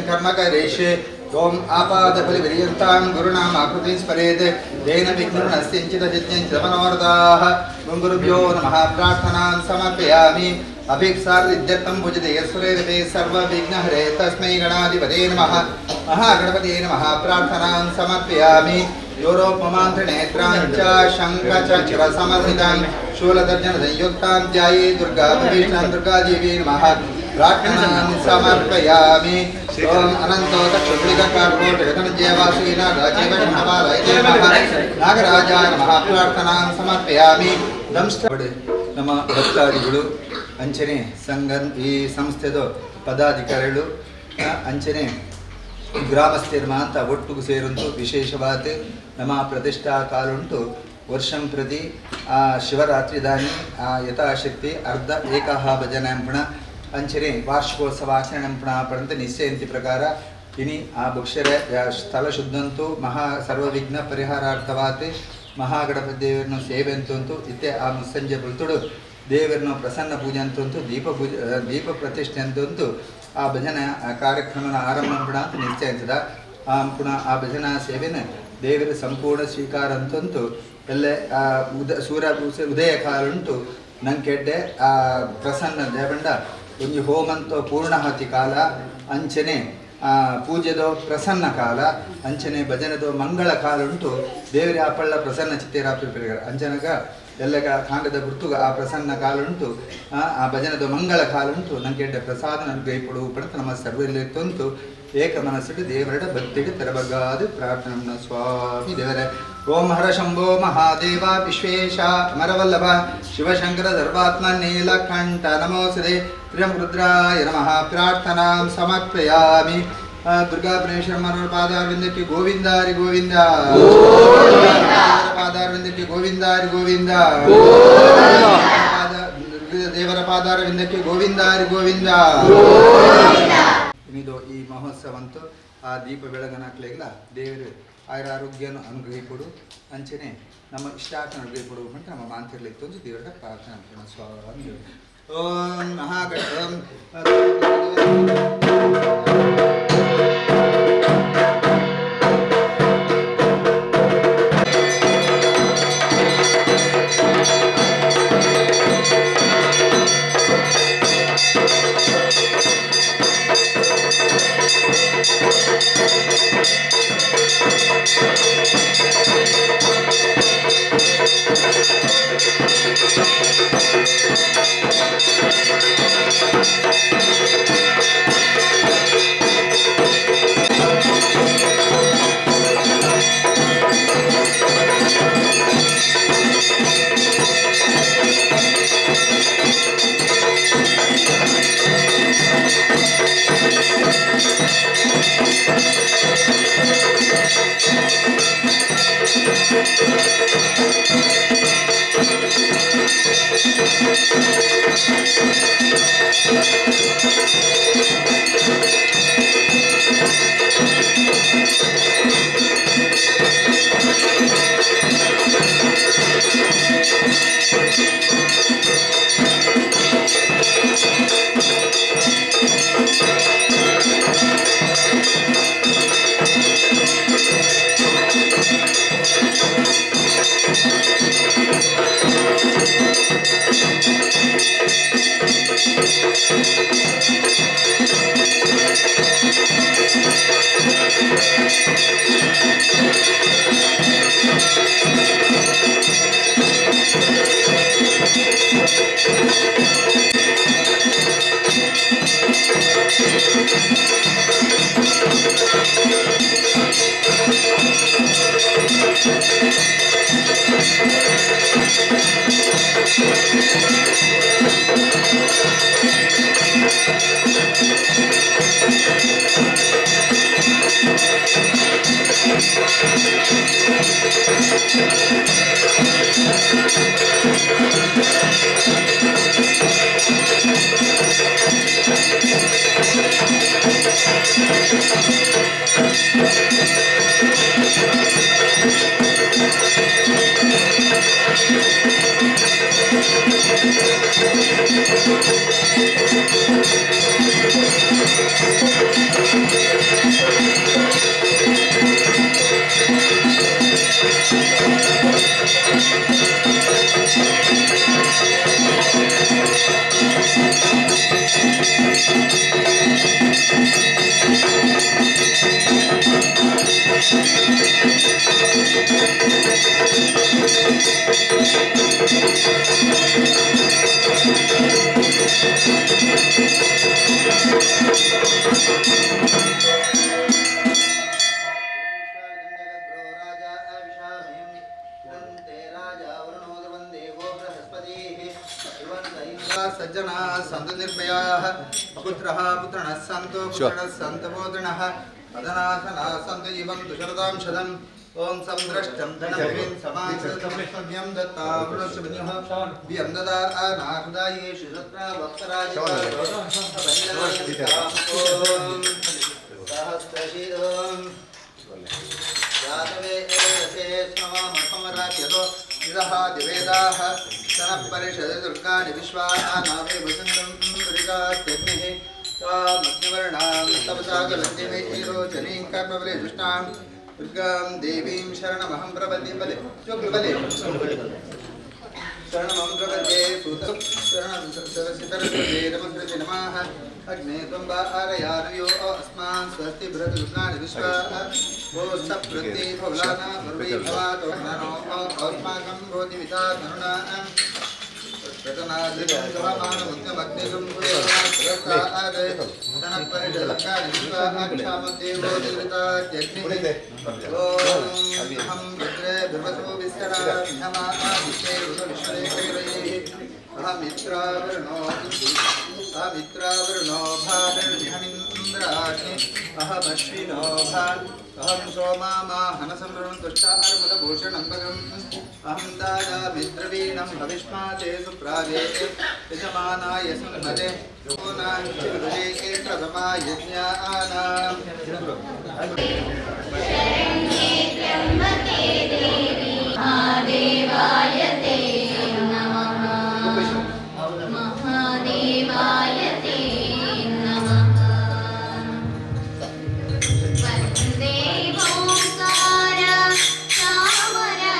कर्मकरेशे ओम आपादफलविर्यन्तां गुरुणाम् आकृतिं स्मरेत् तेन विघ्नश्चिन्तचित्यञ्चितमनोरथाः गुरुभ्यो नमः। प्रार्थनां समर्पयामि। अभिप्सार्थित्यर्थं पूजते यस्वरेते सर्वविघ्नहरे तस्मै गणाधिपते नमः। महागणपते नमः। प्रार्थनां समर्पयामि। योरोपमान्त्रिनेत्राञ्च शङ्खचक्रसमर्पितां शूलदर्जनसंयुक्तां ध्याये दुर्गा भविष्यां दुर्गादेवी नमः। प्रार्थनां समर्पयामि। ओम अनंतो दक्षुलिकार्कोटयतनजयवासी नागराजय नागराजाय नमः। प्रार्थनां समर्पयामि। ನಮ್ಮ ಭಕ್ತಾದಿಗಳು ಅಂಚನೆ ಸಂಘ ಈ ಸಂಸ್ಥೆದ ಪದಾಧಿಕಾರಿಗಳು ಅಂಚನೆ ಗ್ರಾಮಸ್ಥರು ಮಾತ್ರ ಒಟ್ಟಿಗೆ ಸೇರುಂಟು ವಿಶೇಷವಾದ ನಮ್ಮ ಪ್ರತಿಷ್ಠಾ ಕಾಲುಂಟು ವರ್ಷಂ ಪ್ರತಿ ಶಿವರಾತ್ರಿ ದಾನಿ ಯಥಾಶಕ್ತಿ ಅರ್ಧ ಏಕಃ ಭಜನೆ ಪುಣ ಅಂಚನೆ ವಾರ್ಷಿಕೋತ್ಸವ ಆಚರಣೆ ಪುಣ ಪಡಂತ ನಿಶ್ಚಯಂತಿ ಪ್ರಕಾರ ಇನಿ ಆ ಭಕ್ಷರ ಸ್ಥಳ ಶುದ್ಧಂತೂ ಮಹಾ ಸರ್ವವಿಘ್ನ ಪರಿಹಾರಾರ್ಥವಾದ ಮಹಾಗಣಪತಿ ದೇವರನ್ನು ಸೇವೆ ಅಂತಂತೂ ಇತ್ತೆ ಆ ಮುಸ್ಸಂಜೆ ಬುಲ್ತುಡು ದೇವರನ್ನು ಪ್ರಸನ್ನ ಪೂಜೆ ಅಂತಂತೂ ದೀಪ ಪ್ರತಿಷ್ಠೆ ಅಂತಂತೂ ಆ ಭಜನ ಕಾರ್ಯಕ್ರಮನ ಆರಂಭ ಪುಣ ಅಂತ ನಿಶ್ಚಯಿಸಿದ ಪುನಃ ಆ ಭಜನಾ ಸೇವೆನ ದೇವರ ಸಂಪೂರ್ಣ ಸ್ವೀಕಾರ ಅಂತಂತೂ ಎಲ್ಲೇ ಉದಯ ಕಾಲ ಉಂಟು ನಂಗೆಡ್ಡೆ ಆ ಪ್ರಸನ್ನ ದೇವಂಡ ಒಂದು ಹೋಮಂತೋ ಪೂರ್ಣಾಹುತಿ ಕಾಲ ಅಂಚನೆ ಪೂಜೆದೋ ಪ್ರಸನ್ನ ಕಾಲ ಅಂಚನೆ ಭಜನೆದೋ ಮಂಗಳ ಕಾಲ ಉಂಟು ದೇವರ ಆಪಳ್ಳ ಪ್ರಸನ್ನ ಚಿತ್ತೇರಾಪಿರ ಅಂಚನಗ ಎಲ್ಲಗ ಕಾಂಡದ ಗುರ್ತುಗ ಆ ಪ್ರಸನ್ನ ಕಾಲ ಉಂಟು ಆ ಭಜನೆದೋ ಮಂಗಳ ಕಾಲ ಉಂಟು ನಂಗೆಡ್ಡೆ ಪ್ರಸಾದ ನನಗೆ ಕೊಡುವು ಪಡತ ನಮ್ಮ ಸರ್ವಲ್ಲಿ ತೊಂತು ಏಕ ಮನಸ್ಸಿಟ್ಟು ದೇವರಡ ಭಕ್ತಿಗೆ ತೆರಬಗಾದು ಪ್ರಾರ್ಥನಾ ಸ್ವಾಮಿ ದೇವರ ಓಂ ಹರ ಶಂಭೋ ಮಹಾದೇವ ವಿಶ್ವೇಶ ಅಮರವಲ್ಲಭ ಶಿವಶಂಕರ ಧರ್ವಾತ್ಮ ನೀಲಕಂಠ ನಮೋಸದೆ ತ್ರ್ಯಂಬರುದ್ರಾಯ ನಮಃ. ಪ್ರಾರ್ಥನಾಂ ಸಮರ್ಪಯಾಮಿ. ದುರ್ಗಾ ಪರಮೇಶ್ವರ ಪಾದಾರವಿಂದಕ್ಕೆ ಗೋವಿಂದಾರಿ ಗೋವಿಂದ, ಪಾದಾರವಿಂದಕ್ಕೆ ಗೋವಿಂದಾರಿ ಗೋವಿಂದ, ದೇವರ ಪಾದಾರವಿಂದಕ್ಕೆ ಗೋವಿಂದಾರಿ ಗೋವಿಂದ. ಇದು ಈ ಮಹೋತ್ಸವ ಅಂತೂ ಆ ದೀಪ ಬೆಳಗನಾಕ್ಲೆಲ್ಲ ದೇವರು ಆಯುರಾರೋಗ್ಯನ ಅನುಗ್ರಹಿಕೊಡು ಅಂಚನೆ ನಮ್ಮ ಇಷ್ಟಾರ್ಥನ ಅನುಗ್ರಹಿಕೊಡು ಅಂತ ನಮ್ಮ ಮಾಂತರ್ಲಿತ್ತು ಅಂತ ದೇವರ ಪ್ರಾರ್ಥನೆ ಮಾಡ್ತೀವಿ. ಸ್ವಾಮಿ ಓಂ ಮಹಾಗಣ सज्जना सन्तु निर्भयाः पुत्रः पुत्रणः सन्तु पुत्रणः सन्तु मोदनः अदनासनाः सन्तु जीवन्तु शरदां शतम् ॐ संद्रष्टं धनभेन समासतमस्मभ्यं दत्ता पुनश्चन्यः व्यं ददानाहृदायेषु सत्रा वक्तराजः जातवेदसे स्ममसमराज्यतो निदहादिवेदाः तनपरिषद दुर्गाणि विश्वानामे वसुन्दं दुरितात्यग्निः तामग्निवर्णां तपसागलद्यमेरोचनीं कर्मबले दुष्टां दुर्गां देवीं शरणमहं प्रपद्ये बले चोक्लबले शरणमहं प्रपद्ये सूतं शरणं सरस्वती नमस्ते नमः अग्ने त्वं आरयानयो अस्मान् स्वस्ति बृहद्रुद्राणि विश्वा वो सप्रति भवलाना भर्वै भवातो ननो अस्माकं भोतिविता करुणा प्रतनादिकं गवामानमुद्यमग्निगं पुरेणात् तनपरिषदकानि विश्वा अक्षामदेवो दिवृतात्यग्निः अहं रुद्रे बिर्वसो विस्कराम्यमादित्ये रुद्रविश्वरेखैरैः अहमित्रावरुणो अमित्रावरुणो भानिर्निहमिन्द्राग्नि अहमश्विनो अहं सोमामाहनसंवृणुतुष्टारमदभूषणं भगम् अहं दादामिद्रवीणं भविष्माते सुप्राजे यजमानाय सुन्मते योनाञ्चिरुदे प्रथमा यज्ञानाम् महादेवाय ते नमः महादेवाय ते नमः वन्दे ओंकार चामरकर्णने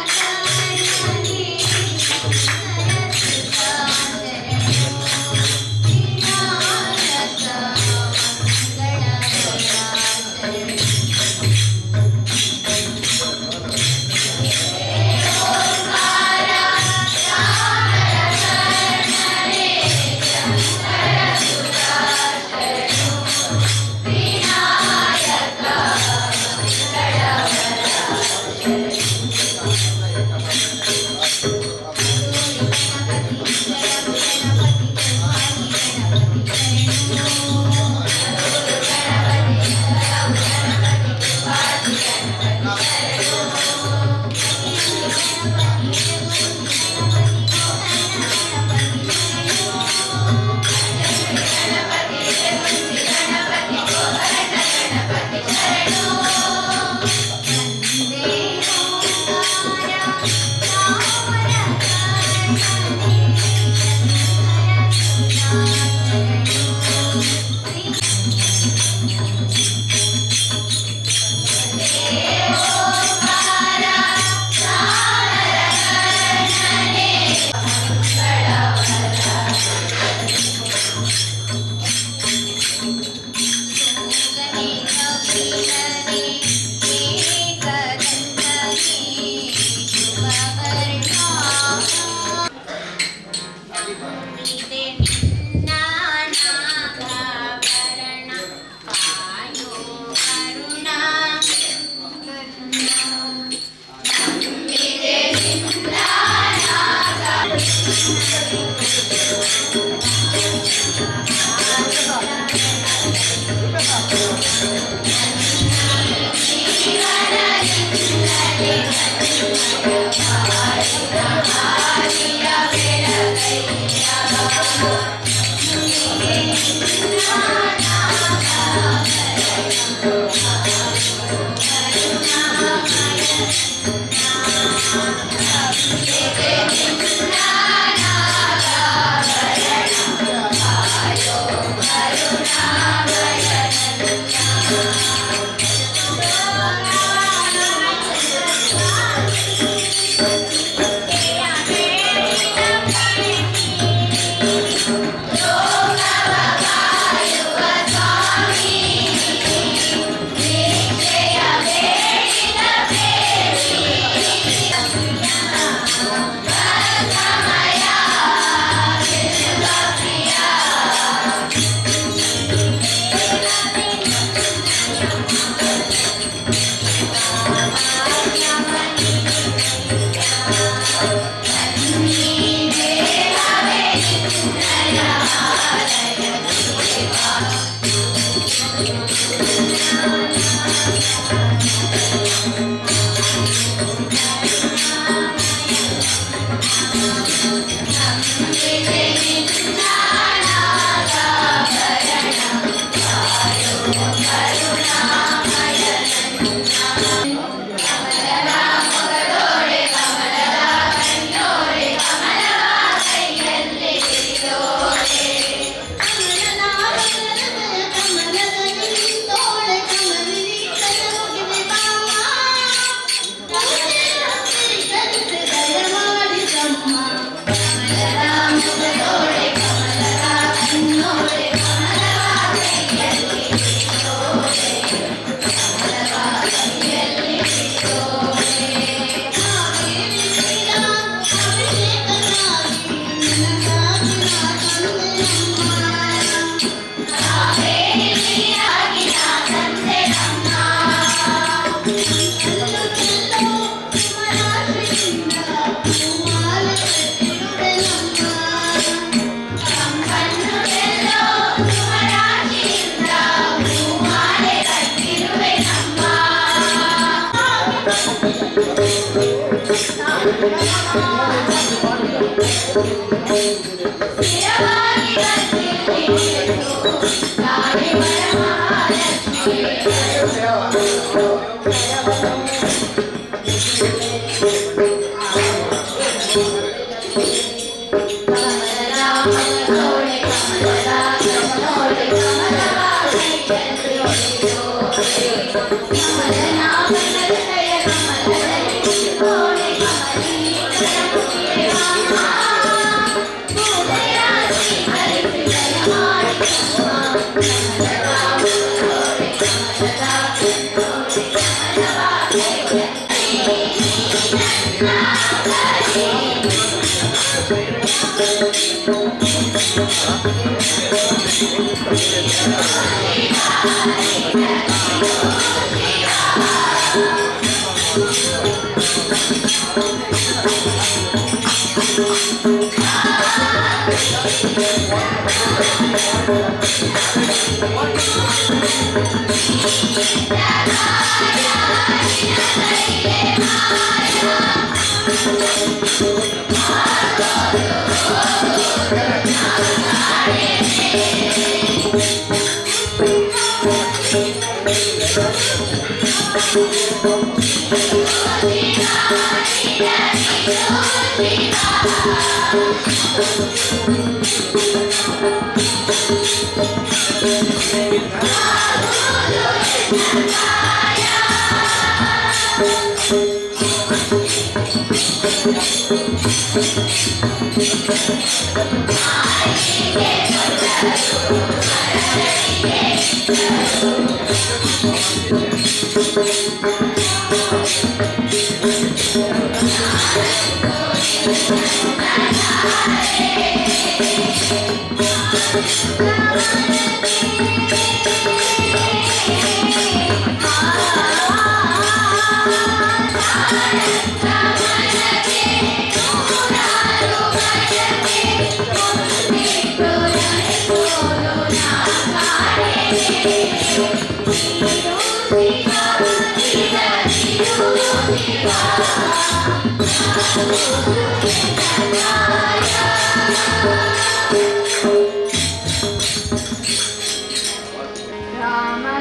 Rama